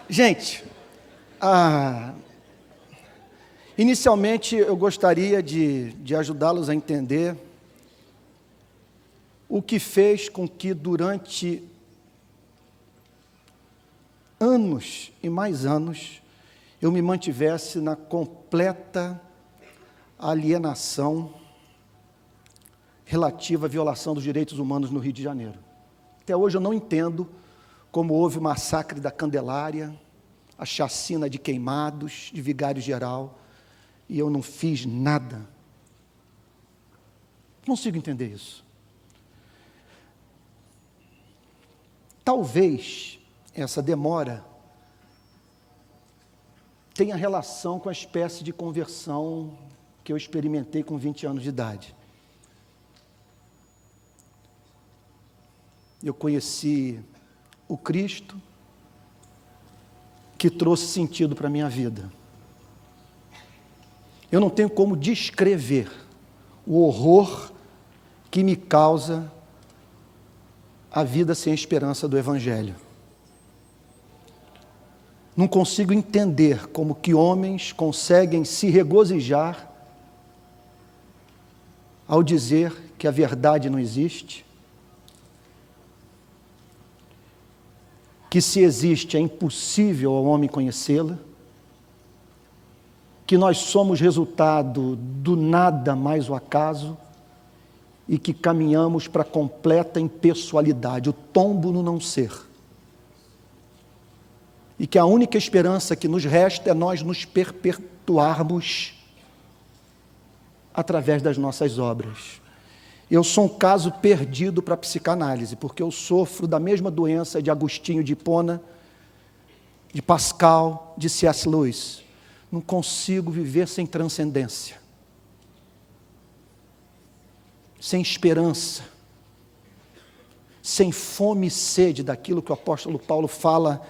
Gente, inicialmente eu gostaria de ajudá-los a entender o que fez com que durante anos e mais anos eu me mantivesse na completa alienação relativa à violação dos direitos humanos no Rio de Janeiro. Até hoje eu não entendo como houve o massacre da Candelária, a chacina de Queimados, de Vigário Geral, e eu não fiz nada. Não consigo entender isso. Talvez essa demora tenha relação com a espécie de conversão que eu experimentei com 20 anos de idade. Eu conheci o Cristo que trouxe sentido para a minha vida. Eu não tenho como descrever o horror que me causa a vida sem esperança do Evangelho. Não consigo entender como que homens conseguem se regozijar ao dizer que a verdade não existe, que se existe é impossível ao homem conhecê-la, que nós somos resultado do nada mais o acaso e que caminhamos para a completa impessoalidade, o tombo no não ser. E que a única esperança que nos resta é nós nos perpetuarmos através das nossas obras. Eu sou um caso perdido para a psicanálise, porque eu sofro da mesma doença de Agostinho de Hipona, de Pascal, de C.S. Lewis. Não consigo viver sem transcendência, sem esperança, sem fome e sede daquilo que o apóstolo Paulo fala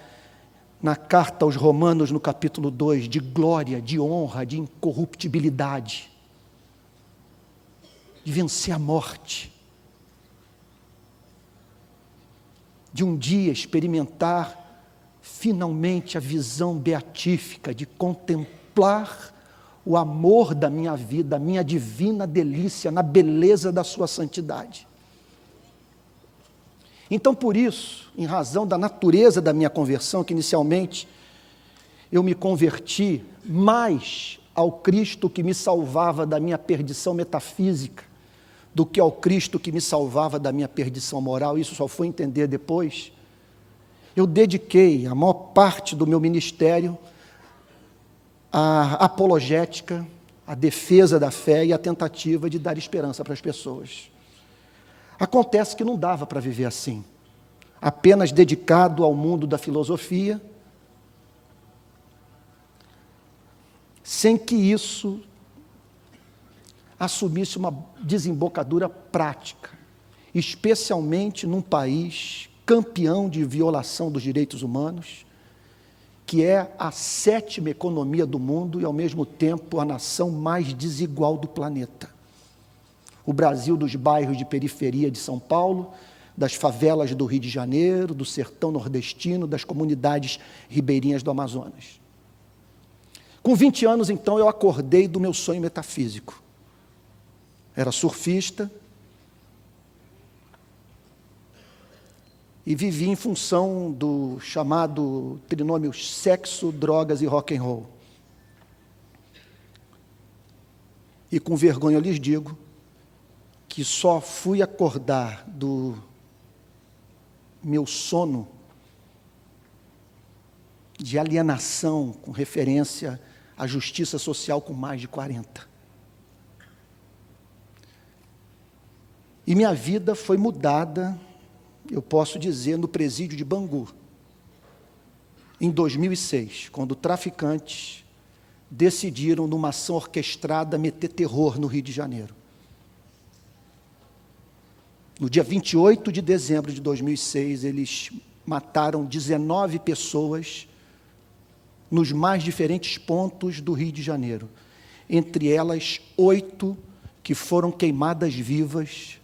na carta aos Romanos, no capítulo 2, de glória, de honra, de incorruptibilidade, de vencer a morte, de um dia experimentar finalmente a visão beatífica, de contemplar o amor da minha vida, a minha divina delícia na beleza da sua santidade. Então, por isso, em razão da natureza da minha conversão, que inicialmente eu me converti mais ao Cristo que me salvava da minha perdição metafísica, do que ao Cristo que me salvava da minha perdição moral, isso só fui entender depois. Eu dediquei a maior parte do meu ministério à apologética, à defesa da fé e à tentativa de dar esperança para as pessoas. Acontece que não dava para viver assim, apenas dedicado ao mundo da filosofia, sem que isso assumisse uma desembocadura prática, especialmente num país campeão de violação dos direitos humanos, que é a 7ª economia do mundo e, ao mesmo tempo, a nação mais desigual do planeta. O Brasil dos bairros de periferia de São Paulo, das favelas do Rio de Janeiro, do sertão nordestino, das comunidades ribeirinhas do Amazonas. Com 20 anos, então, eu acordei do meu sonho metafísico. Era surfista e vivi em função do chamado trinômio sexo, drogas e rock and roll. E com vergonha eu lhes digo que só fui acordar do meu sono de alienação com referência à justiça social com mais de 40. E minha vida foi mudada, eu posso dizer, no presídio de Bangu, em 2006, quando traficantes decidiram, numa ação orquestrada, meter terror no Rio de Janeiro. No dia 28 de dezembro de 2006, eles mataram 19 pessoas nos mais diferentes pontos do Rio de Janeiro. Entre elas, 8 que foram queimadas vivas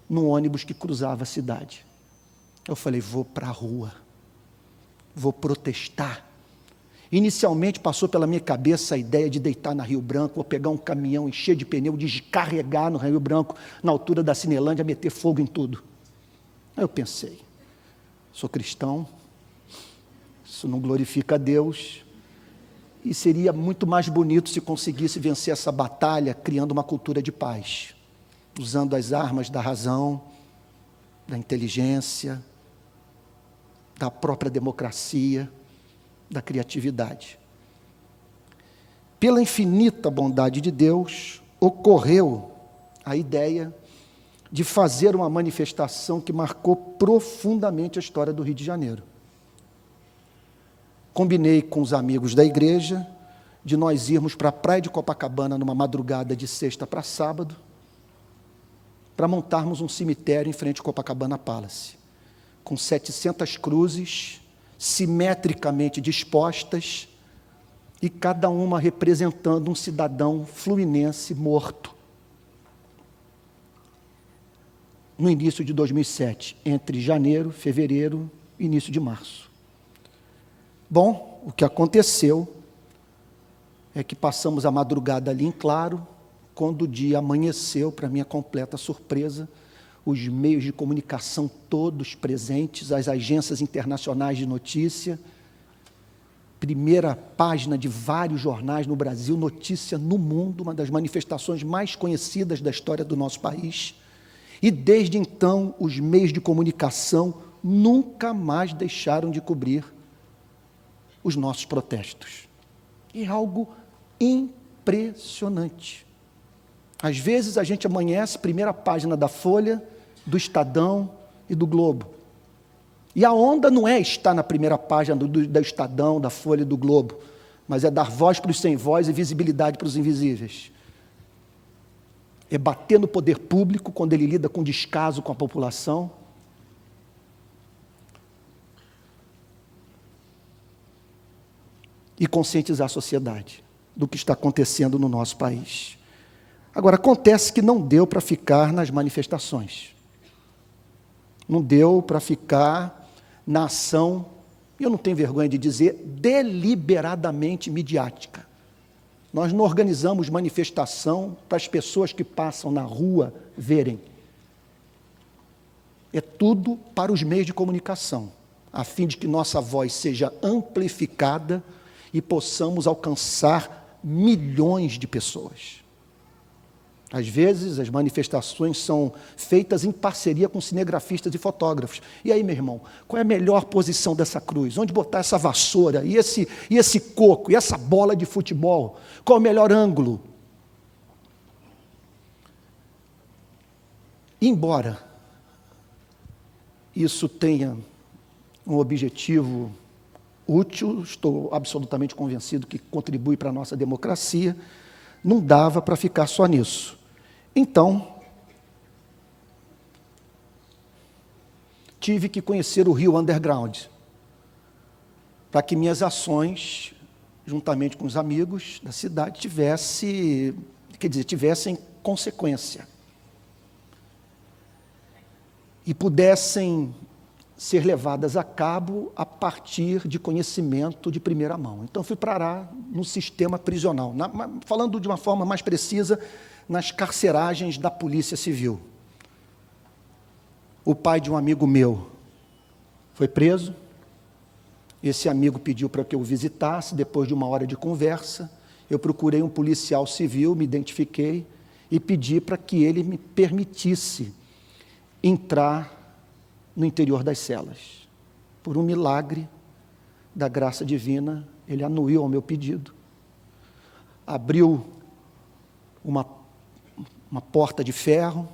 num ônibus que cruzava a cidade. Eu falei, vou para a rua. vou protestar. Inicialmente passou pela minha cabeça a ideia de deitar na Rio Branco, vou pegar um caminhão, encher de pneu, descarregar no Rio Branco, na altura da Cinelândia, meter fogo em tudo. Aí eu pensei, sou cristão, isso não glorifica a Deus, e seria muito mais bonito se conseguisse vencer essa batalha criando uma cultura de paz, usando as armas da razão, da inteligência, da própria democracia, da criatividade. Pela infinita bondade de Deus, ocorreu a ideia de fazer uma manifestação que marcou profundamente a história do Rio de Janeiro. Combinei com os amigos da igreja de nós irmos para a praia de Copacabana numa madrugada de sexta para sábado, para montarmos um cemitério em frente ao Copacabana Palace, com 700 cruzes, simetricamente dispostas, e cada uma representando um cidadão fluminense morto. No início de 2007, entre janeiro, fevereiro e início de março. Bom, o que aconteceu é que passamos a madrugada ali em claro, quando o dia amanheceu, para minha completa surpresa, os meios de comunicação todos presentes, as agências internacionais de notícia, primeira página de vários jornais no Brasil, notícia no mundo, uma das manifestações mais conhecidas da história do nosso país. E desde então, os meios de comunicação nunca mais deixaram de cobrir os nossos protestos. É algo impressionante. Às vezes a gente amanhece, primeira página da Folha, do Estadão e do Globo. E a onda não é estar na primeira página do Estadão, da Folha e do Globo, mas é dar voz para os sem voz e visibilidade para os invisíveis. É bater no poder público quando ele lida com descaso com a população. E conscientizar a sociedade do que está acontecendo no nosso país. Agora, acontece que não deu para ficar nas manifestações. Não deu para ficar na ação, eu não tenho vergonha de dizer, deliberadamente midiática. Nós não organizamos manifestação para as pessoas que passam na rua verem. É tudo para os meios de comunicação, a fim de que nossa voz seja amplificada e possamos alcançar milhões de pessoas. Às vezes, as manifestações são feitas em parceria com cinegrafistas e fotógrafos. E aí, meu irmão, qual é a melhor posição dessa cruz? Onde botar essa vassoura, e esse coco, e essa bola de futebol? Qual é o melhor ângulo? Embora isso tenha um objetivo útil, estou absolutamente convencido que contribui para a nossa democracia, não dava para ficar só nisso. Então, tive que conhecer o Rio Underground, para que minhas ações, juntamente com os amigos da cidade, tivessem consequência. E pudessem ser levadas a cabo a partir de conhecimento de primeira mão. Então, fui parar no sistema prisional, falando de uma forma mais precisa, nas carceragens da Polícia Civil. O pai de um amigo meu foi preso, esse amigo pediu para que eu o visitasse, depois de uma hora de conversa, eu procurei um policial civil, me identifiquei e pedi para que ele me permitisse entrar no interior das celas. Por um milagre da graça divina, ele anuiu ao meu pedido, abriu uma porta de ferro,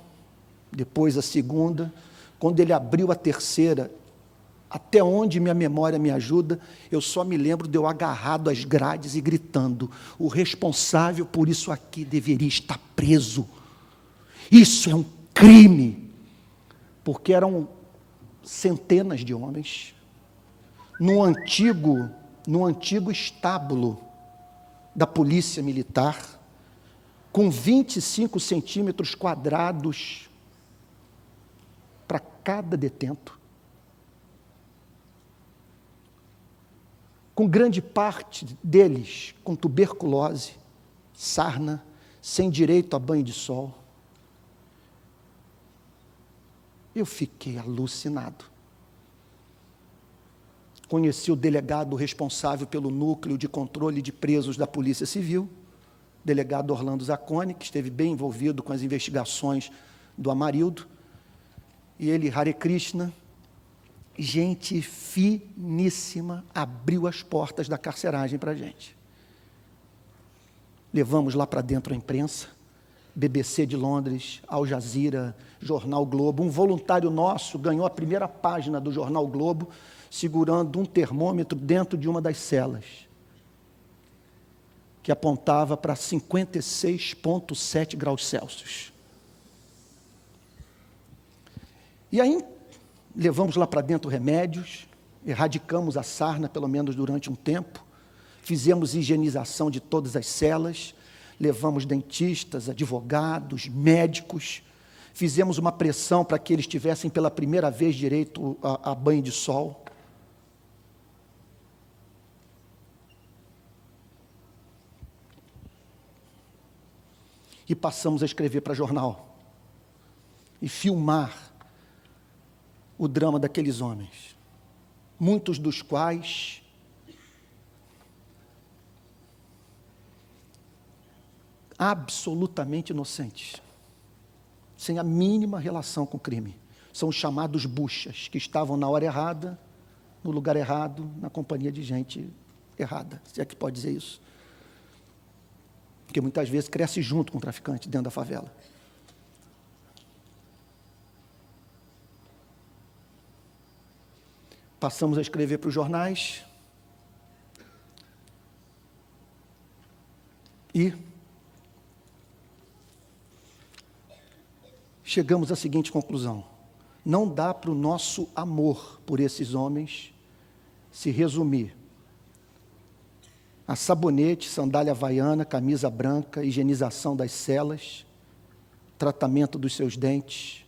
depois a segunda. Quando ele abriu a terceira, até onde minha memória me ajuda, eu só me lembro de eu agarrado às grades e gritando: o responsável por isso aqui deveria estar preso. Isso é um crime. Porque eram centenas de homens no antigo estábulo da Polícia Militar, com 25 centímetros quadrados para cada detento. com grande parte deles com tuberculose, sarna, sem direito a banho de sol. Eu fiquei alucinado. Conheci o delegado responsável pelo núcleo de controle de presos da Polícia Civil, delegado Orlando Zacconi, que esteve bem envolvido com as investigações do Amarildo, e ele, Hare Krishna, gente finíssima, abriu as portas da carceragem para a gente. Levamos lá para dentro a imprensa, BBC de Londres, Al Jazeera, Jornal Globo. Um voluntário nosso ganhou a primeira página do Jornal Globo, segurando um termômetro dentro de uma das celas, que apontava para 56,7 graus Celsius. E aí, levamos lá para dentro remédios, erradicamos a sarna, pelo menos durante um tempo, fizemos higienização de todas as celas, levamos dentistas, advogados, médicos, fizemos uma pressão para que eles tivessem pela primeira vez direito a banho de sol. E passamos a escrever para jornal e filmar o drama daqueles homens, muitos dos quais absolutamente inocentes, sem a mínima relação com o crime. São os chamados buchas, que estavam na hora errada, no lugar errado, na companhia de gente errada, se é que pode dizer isso. Porque muitas vezes cresce junto com o traficante dentro da favela. Passamos a escrever para os jornais e chegamos à seguinte conclusão: não dá para o nosso amor por esses homens se resumir a sabonete, sandália havaiana, camisa branca, higienização das celas, tratamento dos seus dentes.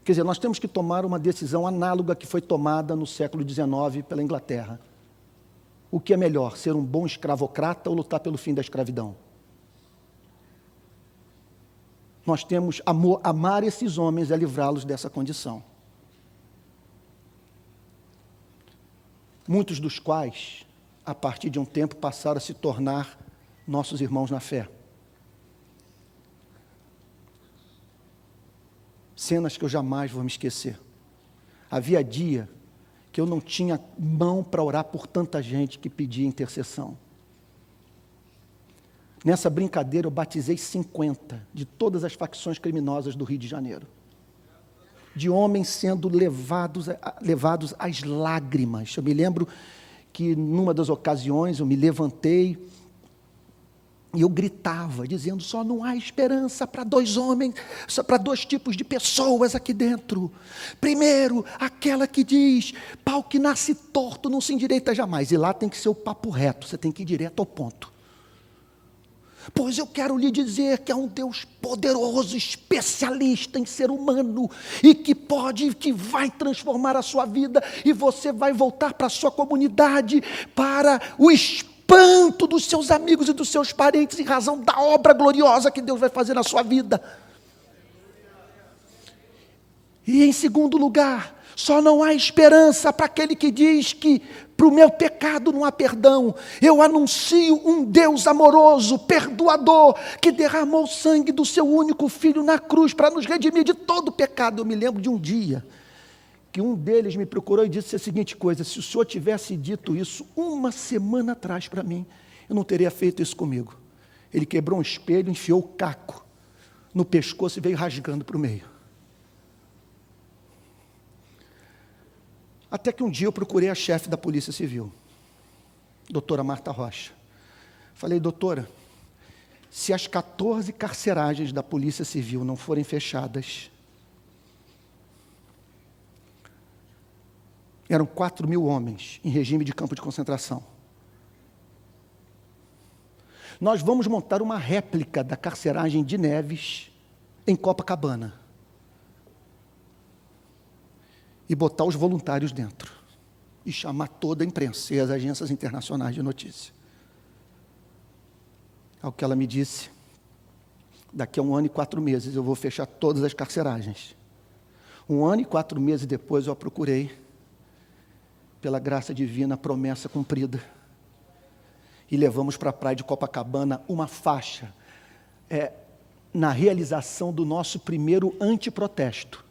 Quer dizer, nós temos que tomar uma decisão análoga que foi tomada no século XIX pela Inglaterra. O que é melhor, ser um bom escravocrata ou lutar pelo fim da escravidão? Nós temos amar esses homens é livrá-los dessa condição. Muitos dos quais, a partir de um tempo, passaram a se tornar nossos irmãos na fé. Cenas que eu jamais vou me esquecer. Havia dia que eu não tinha mão para orar por tanta gente que pedia intercessão. Nessa brincadeira eu batizei 50 de todas as facções criminosas do Rio de Janeiro. De homens sendo levados às lágrimas. Eu me lembro que numa das ocasiões eu me levantei e eu gritava, dizendo: só não há esperança para dois homens, só para dois tipos de pessoas aqui dentro. Primeiro, aquela que diz: pau que nasce torto não se endireita jamais. E lá tem que ser o papo reto, você tem que ir direto ao ponto. Pois eu quero lhe dizer que há um Deus poderoso, especialista em ser humano, e que vai transformar a sua vida, e você vai voltar para a sua comunidade, para o espanto dos seus amigos e dos seus parentes, em razão da obra gloriosa que Deus vai fazer na sua vida. E em segundo lugar, só não há esperança para aquele que diz que para o meu pecado não há perdão. Eu anuncio um Deus amoroso, perdoador, que derramou o sangue do seu único filho na cruz para nos redimir de todo o pecado. Eu me lembro de um dia que um deles me procurou e disse a seguinte coisa: se o senhor tivesse dito isso uma semana atrás para mim, eu não teria feito isso comigo. Ele quebrou um espelho, enfiou o caco no pescoço e veio rasgando para o meio. Até que um dia eu procurei a chefe da Polícia Civil, doutora Marta Rocha. Falei: doutora, se as 14 carceragens da Polícia Civil não forem fechadas, eram 4.000 homens em regime de campo de concentração. Nós vamos montar uma réplica da carceragem de Neves em Copacabana e botar os voluntários dentro. e chamar toda a imprensa e as agências internacionais de notícia. Ao que ela me disse, daqui a 1 ano e 4 meses eu vou fechar todas as carceragens. 1 ano e 4 meses depois eu a procurei, pela graça divina, promessa cumprida. E levamos para a praia de Copacabana uma faixa, na realização do nosso primeiro antiprotesto,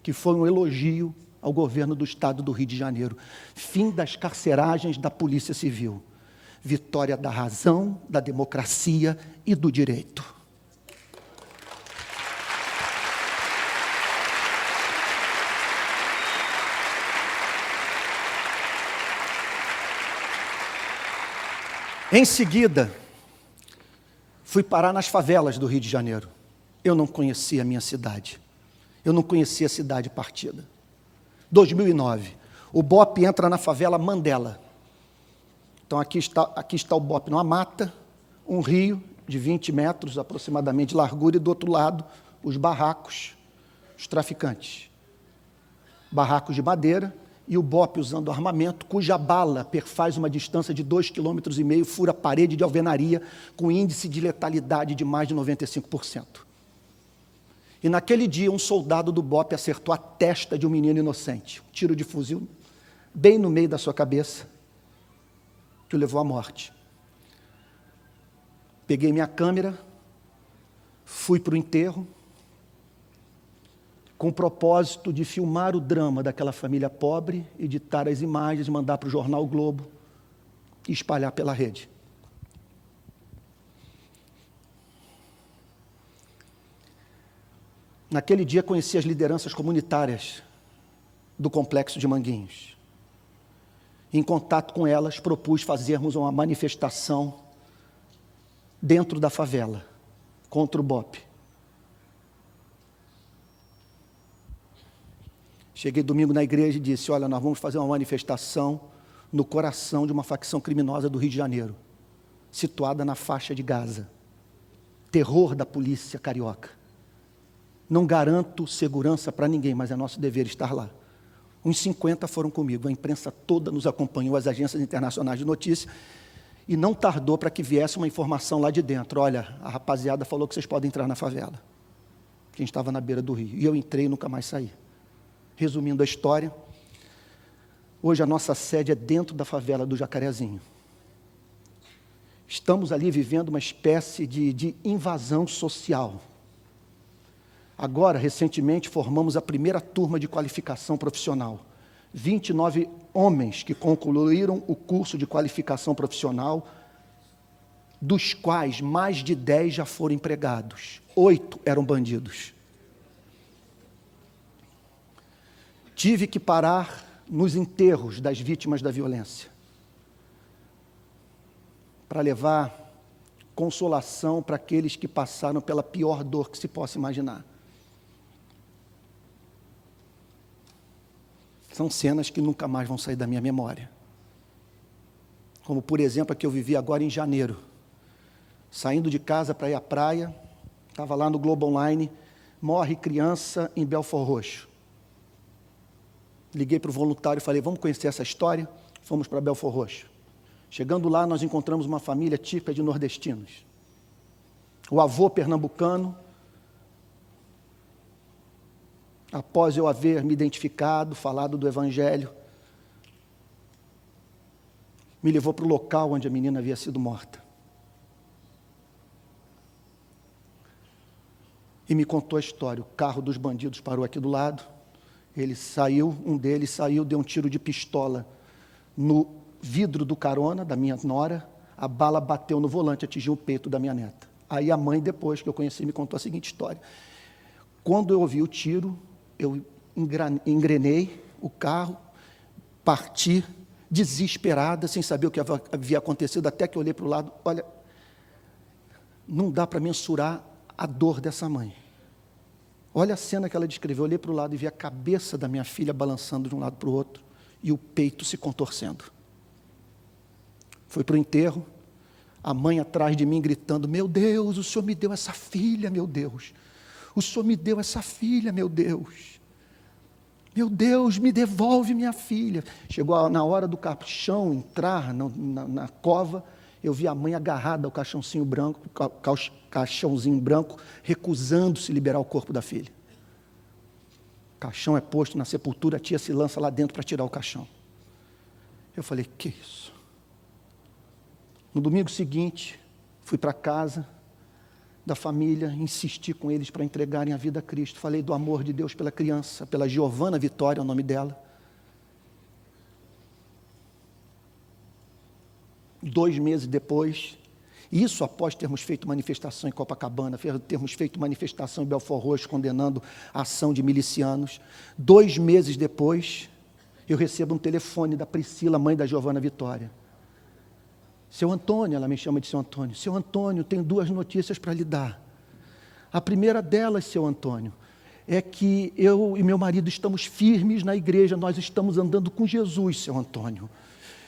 que foi um elogio ao governo do estado do Rio de Janeiro. Fim das carceragens da Polícia Civil. Vitória da razão, da democracia e do direito. Em seguida, fui parar nas favelas do Rio de Janeiro. Eu não conhecia a minha cidade. Eu não conhecia a cidade partida. 2009, o BOPE entra na favela Mandela. Então, aqui está o BOPE numa mata, um rio de 20 metros aproximadamente de largura, e do outro lado, os barracos, os traficantes. Barracos de madeira, e o BOPE usando armamento, cuja bala perfaz uma distância de 2,5 km, fura parede de alvenaria, com índice de letalidade de mais de 95%. E naquele dia, um soldado do BOPE acertou a testa de um menino inocente. Um tiro de fuzil, bem no meio da sua cabeça, que o levou à morte. Peguei minha câmera, fui para o enterro, com o propósito de filmar o drama daquela família pobre, editar as imagens, mandar para o jornal o Globo e espalhar pela rede. Naquele dia conheci as lideranças comunitárias do Complexo de Manguinhos. Em contato com elas, propus fazermos uma manifestação dentro da favela, contra o BOPE. Cheguei domingo na igreja e disse, olha, nós vamos fazer uma manifestação no coração de uma facção criminosa do Rio de Janeiro, situada na faixa de Gaza. Terror da polícia carioca. Não garanto segurança para ninguém, mas é nosso dever estar lá. Uns 50 foram comigo, a imprensa toda nos acompanhou, as agências internacionais de notícia, e não tardou para que viesse uma informação lá de dentro. Olha, a rapaziada falou que vocês podem entrar na favela. A gente estava na beira do rio. E eu entrei e nunca mais saí. Resumindo a história, hoje a nossa sede é dentro da favela do Jacarezinho. Estamos ali vivendo uma espécie de invasão social. Agora, recentemente, formamos a primeira turma de qualificação profissional. 29 homens que concluíram o curso de qualificação profissional, dos quais mais de 10 já foram empregados. 8 eram bandidos. Tive que parar nos enterros das vítimas da violência, para levar consolação para aqueles que passaram pela pior dor que se possa imaginar. São cenas que nunca mais vão sair da minha memória. Como, por exemplo, a que eu vivi agora em janeiro. Saindo de casa para ir à praia, estava lá no Globo Online, morre criança em Belford Roxo. Liguei para o voluntário e falei, vamos conhecer essa história? Fomos para Belford Roxo. Chegando lá, nós encontramos uma família típica de nordestinos. O avô pernambucano, após eu haver me identificado, falado do Evangelho, me levou para o local onde a menina havia sido morta. E me contou a história. O carro dos bandidos parou aqui do lado. Ele saiu, um deles saiu, deu um tiro de pistola no vidro do carona da minha nora, a bala bateu no volante, atingiu o peito da minha neta. Aí a mãe, depois que eu conheci, me contou a seguinte história. Quando eu ouvi o tiro, eu engrenei o carro, parti, desesperada, sem saber o que havia acontecido, até que eu olhei para o lado, olha, não dá para mensurar a dor dessa mãe. Olha a cena que ela descreveu, eu olhei para o lado e vi a cabeça da minha filha balançando de um lado para o outro e o peito se contorcendo. Fui para o enterro, a mãe atrás de mim gritando, meu Deus, o Senhor me deu essa filha, meu Deus. O Senhor me deu essa filha, meu Deus. Meu Deus, me devolve minha filha. Chegou na hora do caixão entrar na cova, eu vi a mãe agarrada ao caixãozinho branco, recusando-se liberar o corpo da filha. O caixão é posto na sepultura, a tia se lança lá dentro para tirar o caixão. Eu falei, que isso? No domingo seguinte, fui para casa da família, insisti com eles para entregarem a vida a Cristo. Falei do amor de Deus pela criança, pela Giovana Vitória, é o nome dela. 2 meses depois, isso após termos feito manifestação em Copacabana, termos feito manifestação em Belfort Roxo, condenando a ação de milicianos. 2 meses depois, eu recebo um telefone da Priscila, mãe da Giovana Vitória. Seu Antônio, ela me chama de seu Antônio. Seu Antônio, tenho 2 notícias para lhe dar. A primeira delas, seu Antônio, é que eu e meu marido estamos firmes na igreja, nós estamos andando com Jesus, seu Antônio.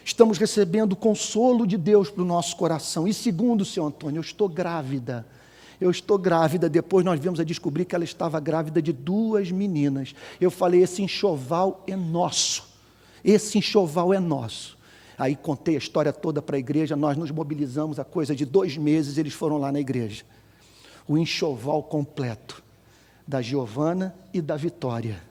Estamos recebendo o consolo de Deus para o nosso coração. E segundo, seu Antônio, eu estou grávida. Depois nós viemos a descobrir que ela estava grávida de 2 meninas. Eu falei, esse enxoval é nosso. Aí contei a história toda para a igreja, nós nos mobilizamos há coisa de 2 meses, eles foram lá na igreja. O enxoval completo da Giovana e da Vitória.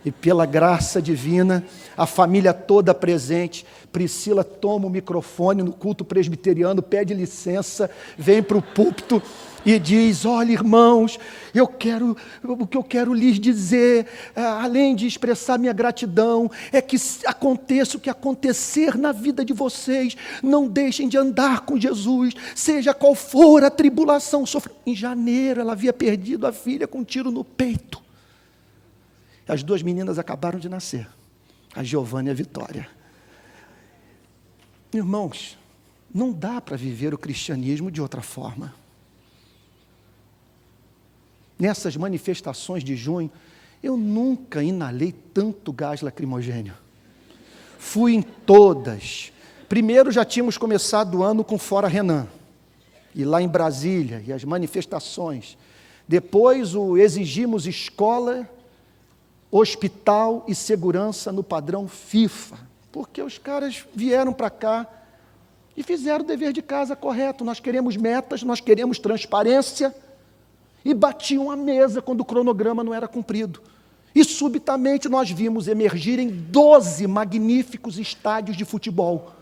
E pela graça divina, a família toda presente, Priscila toma o microfone no culto presbiteriano, pede licença, vem para o púlpito e diz, olha irmãos, o que eu quero lhes dizer, além de expressar minha gratidão, é que aconteça o que acontecer na vida de vocês, não deixem de andar com Jesus, seja qual for a tribulação. Em janeiro ela havia perdido a filha com um tiro no peito. As 2 meninas acabaram de nascer, a Giovana e a Vitória. Irmãos, não dá para viver o cristianismo de outra forma. Nessas manifestações de junho, eu nunca inalei tanto gás lacrimogênio. Fui em todas. Primeiro já tínhamos começado o ano com Fora Renan, e lá em Brasília, e as manifestações. Depois exigimos escola, hospital e segurança no padrão FIFA, porque os caras vieram para cá e fizeram o dever de casa correto. Nós queremos metas, nós queremos transparência, e batiam a mesa quando o cronograma não era cumprido. E subitamente nós vimos emergirem 12 magníficos estádios de futebol.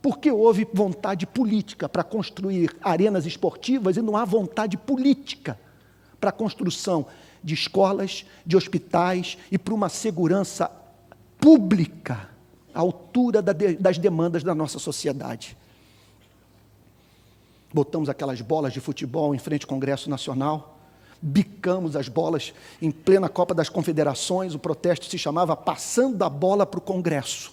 Porque houve vontade política para construir arenas esportivas e não há vontade política para a construção de escolas, de hospitais e para uma segurança pública à altura das demandas da nossa sociedade. Botamos aquelas bolas de futebol em frente ao Congresso Nacional, bicamos as bolas em plena Copa das Confederações, o protesto se chamava Passando a Bola para o Congresso.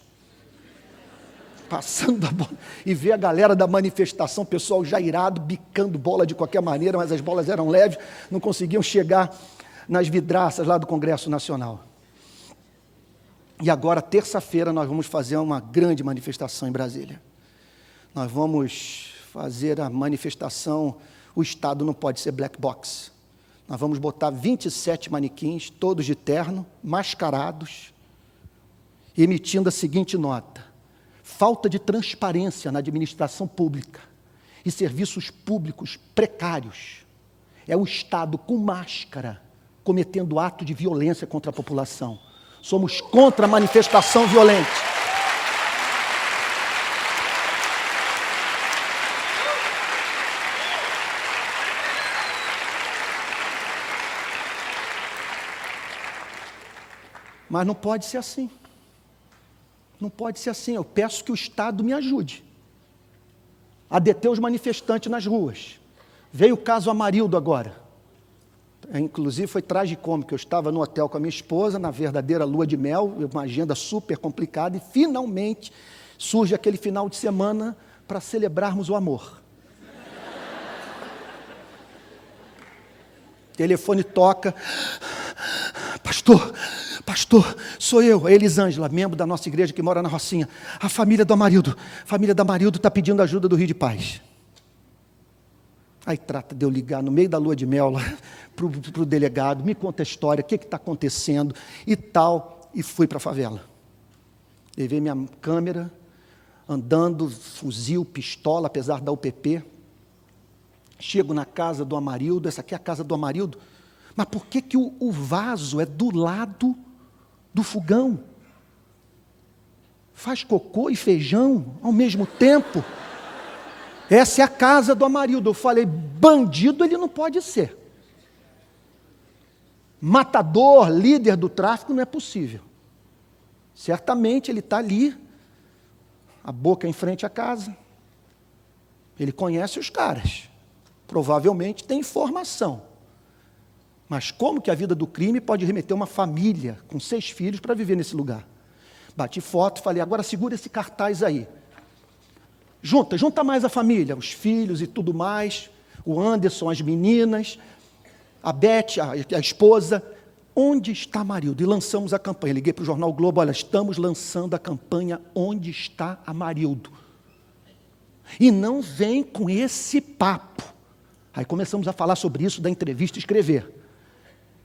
Passando a bola, e ver a galera da manifestação, o pessoal já irado, bicando bola de qualquer maneira, mas as bolas eram leves, não conseguiam chegar nas vidraças lá do Congresso Nacional. E agora, terça-feira, nós vamos fazer uma grande manifestação em Brasília. Nós vamos fazer a manifestação, o Estado não pode ser black box. Nós vamos botar 27 manequins, todos de terno, mascarados, emitindo a seguinte nota: falta de transparência na administração pública e serviços públicos precários. É o Estado com máscara cometendo ato de violência contra a população. Somos contra a manifestação violenta. Mas não pode ser assim. Não pode ser assim. Eu peço que o Estado me ajude a deter os manifestantes nas ruas. Veio o caso Amarildo agora. Inclusive foi tragicômico. Eu estava no hotel com a minha esposa, na verdadeira lua de mel, uma agenda super complicada, e finalmente surge aquele final de semana para celebrarmos o amor. Telefone toca. Pastor, sou eu, a Elisângela, membro da nossa igreja que mora na Rocinha. A família do Amarildo está pedindo ajuda do Rio de Paz. Aí trata de eu ligar no meio da lua de mel lá para o delegado, me conta a história, o que está acontecendo e tal, e fui para a favela. Levei minha câmera, andando, fuzil, pistola, apesar da UPP. Chego na casa do Amarildo, essa aqui é a casa do Amarildo, mas por que o vaso é do lado do fogão? Faz cocô e feijão ao mesmo tempo. Essa é a casa do Amarildo. Eu falei, bandido ele não pode ser. Matador, líder do tráfico, não é possível. Certamente ele está ali, a boca em frente à casa. Ele conhece os caras. Provavelmente tem informação. Mas como que a vida do crime pode remeter uma família com 6 filhos para viver nesse lugar? Bati foto, falei, agora segura esse cartaz aí. Junta mais a família, os filhos e tudo mais, o Anderson, as meninas, a Beth, a esposa. Onde está Amarildo? E lançamos a campanha. Liguei para o Jornal Globo, olha, estamos lançando a campanha Onde está Amarildo? E não vem com esse papo. Aí começamos a falar sobre isso, da entrevista e escrever.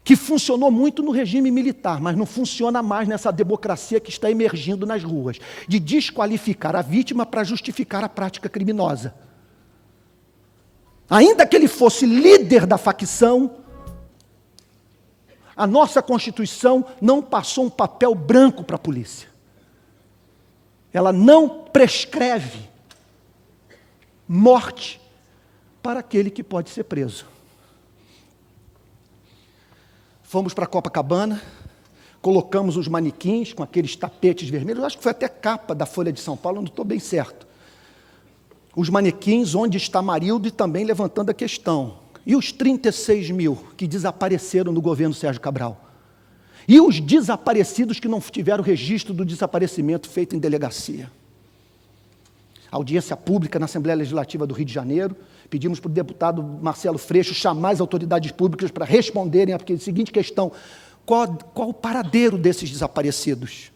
Que funcionou muito no regime militar, mas não funciona mais nessa democracia que está emergindo nas ruas, de desqualificar a vítima para justificar a prática criminosa. Ainda que ele fosse líder da facção, a nossa Constituição não passou um papel branco para a polícia. Ela não prescreve morte para aquele que pode ser preso. Fomos para Copacabana, colocamos os manequins com aqueles tapetes vermelhos, eu acho que foi até capa da Folha de São Paulo, não estou bem certo. Os manequins, onde está Amarildo, e também levantando a questão. E os 36 mil que desapareceram no governo Sérgio Cabral? E os desaparecidos que não tiveram registro do desaparecimento feito em delegacia? Audiência pública na Assembleia Legislativa do Rio de Janeiro, pedimos para o deputado Marcelo Freixo chamar as autoridades públicas para responderem a seguinte questão: qual o paradeiro desses desaparecidos?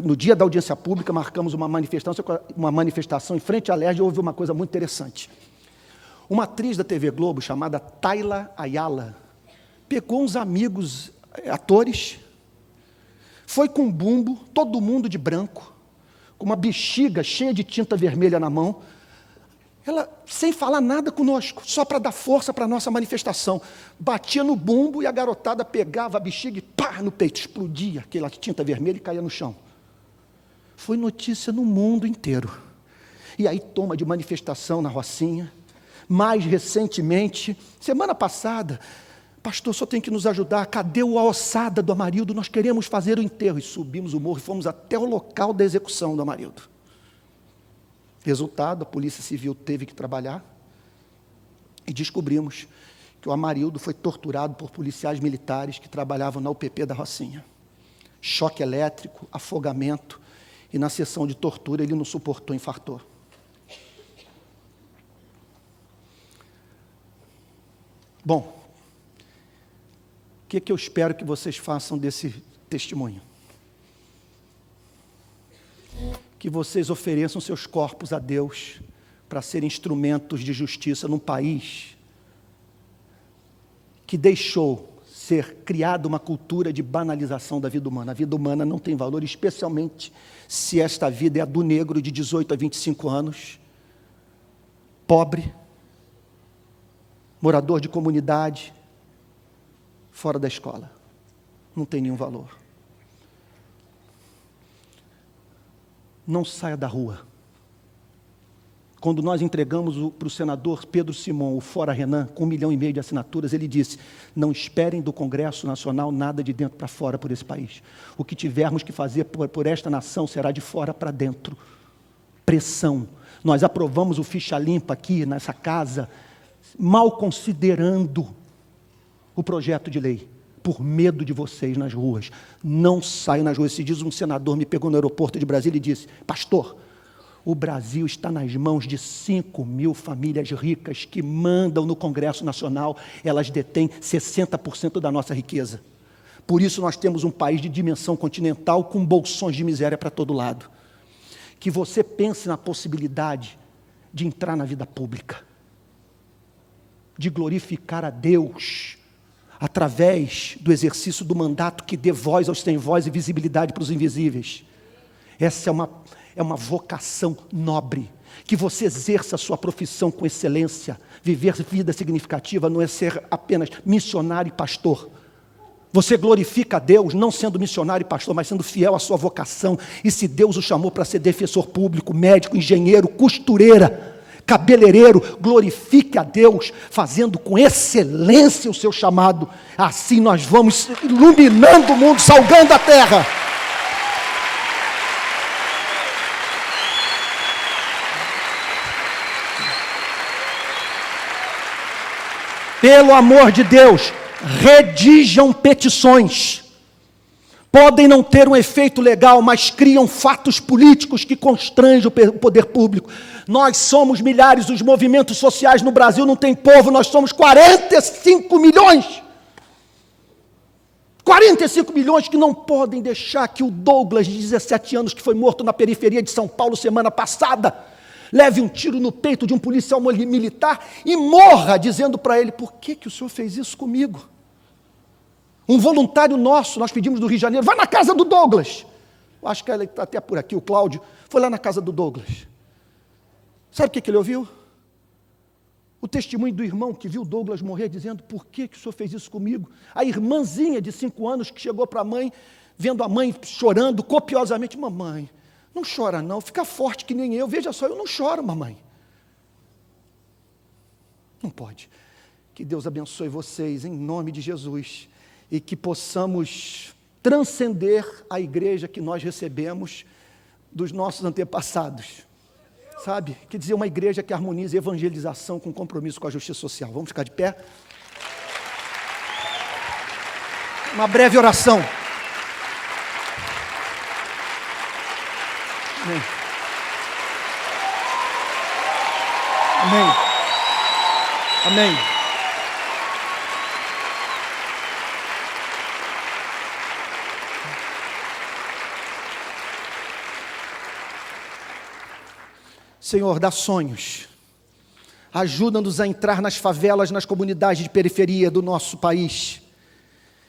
No dia da audiência pública, marcamos uma manifestação em frente à LERJ, e houve uma coisa muito interessante. Uma atriz da TV Globo, chamada Tayla Ayala, pegou uns amigos atores, foi com um bumbo, todo mundo de branco, com uma bexiga cheia de tinta vermelha na mão, ela, sem falar nada conosco, só para dar força para a nossa manifestação, batia no bumbo e a garotada pegava a bexiga e pá, no peito, explodia aquela tinta vermelha e caía no chão. Foi notícia no mundo inteiro. E aí toma de manifestação na Rocinha. Mais recentemente, semana passada, pastor, o senhor tem que nos ajudar, cadê a ossada do Amarildo? Nós queremos fazer o enterro. E subimos o morro e fomos até o local da execução do Amarildo. Resultado, a Polícia Civil teve que trabalhar e descobrimos que o Amarildo foi torturado por policiais militares que trabalhavam na UPP da Rocinha. Choque elétrico, afogamento, e na sessão de tortura ele não suportou, infartou. Bom, o que eu espero que vocês façam desse testemunho? Que vocês ofereçam seus corpos a Deus para serem instrumentos de justiça num país que deixou ser criada uma cultura de banalização da vida humana. A vida humana não tem valor, especialmente se esta vida é a do negro de 18 a 25 anos, pobre, morador de comunidade, fora da escola. Não tem nenhum valor. Não saia da rua. Quando nós entregamos para o senador Pedro Simon o Fora Renan, com 1,5 milhão de assinaturas, ele disse: não esperem do Congresso Nacional nada de dentro para fora por esse país. O que tivermos que fazer por esta nação será de fora para dentro. Pressão. Nós aprovamos o ficha limpa aqui nessa casa, mal considerando o projeto de lei, por medo de vocês nas ruas. Não saiam nas ruas. Se diz um senador, me pegou no aeroporto de Brasília e disse: pastor, o Brasil está nas mãos de 5 mil famílias ricas que mandam no Congresso Nacional, elas detêm 60% da nossa riqueza. Por isso nós temos um país de dimensão continental com bolsões de miséria para todo lado. Que você pense na possibilidade de entrar na vida pública. de glorificar a Deus através do exercício do mandato que dê voz aos sem voz e visibilidade para os invisíveis. Essa é uma vocação nobre, que você exerça a sua profissão com excelência. Viver vida significativa não é ser apenas missionário e pastor. Você glorifica a Deus não sendo missionário e pastor, mas sendo fiel à sua vocação. E se Deus o chamou para ser defensor público, médico, engenheiro, costureira, cabeleireiro, glorifique a Deus, fazendo com excelência o seu chamado. Assim nós vamos iluminando o mundo, salgando a terra. Pelo amor de Deus, redigam petições. Podem não ter um efeito legal, mas criam fatos políticos que constrangem o poder público. Nós somos milhares, os movimentos sociais no Brasil não tem povo, nós somos 45 milhões. 45 milhões que não podem deixar que o Douglas, de 17 anos, que foi morto na periferia de São Paulo semana passada, leve um tiro no peito de um policial militar e morra dizendo para ele: por que o senhor fez isso comigo? Um voluntário nosso, nós pedimos do Rio de Janeiro, vai na casa do Douglas. Eu acho que ele está até por aqui, o Cláudio, foi lá na casa do Douglas. Sabe o que ele ouviu? O testemunho do irmão que viu o Douglas morrer, dizendo: por que o senhor fez isso comigo? A irmãzinha de 5 anos que chegou para a mãe, vendo a mãe chorando copiosamente: mamãe, não chora não, fica forte que nem eu, veja só, eu não choro, mamãe. Não pode. Que Deus abençoe vocês, em nome de Jesus, e que possamos transcender a igreja que nós recebemos dos nossos antepassados. Sabe? Quer dizer, uma igreja que harmoniza evangelização com compromisso com a justiça social. Vamos ficar de pé? Uma breve oração. Amém. Amém. Amém. Senhor, dá sonhos, ajuda-nos a entrar nas favelas, nas comunidades de periferia do nosso país,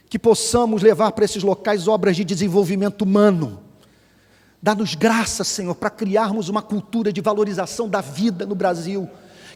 que possamos levar para esses locais obras de desenvolvimento humano. Dá-nos graça, Senhor, para criarmos uma cultura de valorização da vida no Brasil,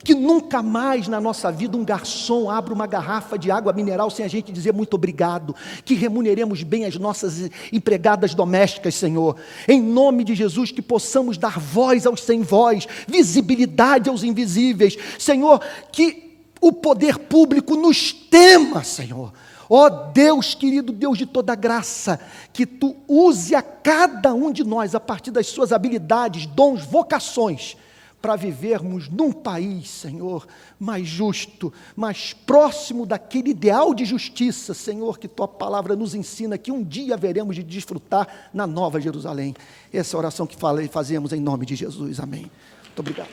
que nunca mais na nossa vida um garçom abra uma garrafa de água mineral sem a gente dizer muito obrigado, que remuneremos bem as nossas empregadas domésticas, Senhor, em nome de Jesus, que possamos dar voz aos sem voz, visibilidade aos invisíveis, Senhor, que o poder público nos tema, Senhor. Ó Deus querido, Deus de toda graça, que Tu use a cada um de nós, a partir das suas habilidades, dons, vocações, para vivermos num país, Senhor, mais justo, mais próximo daquele ideal de justiça, Senhor, que Tua palavra nos ensina que um dia haveremos de desfrutar na Nova Jerusalém. Essa é a oração que fazemos em nome de Jesus. Amém. Muito obrigado.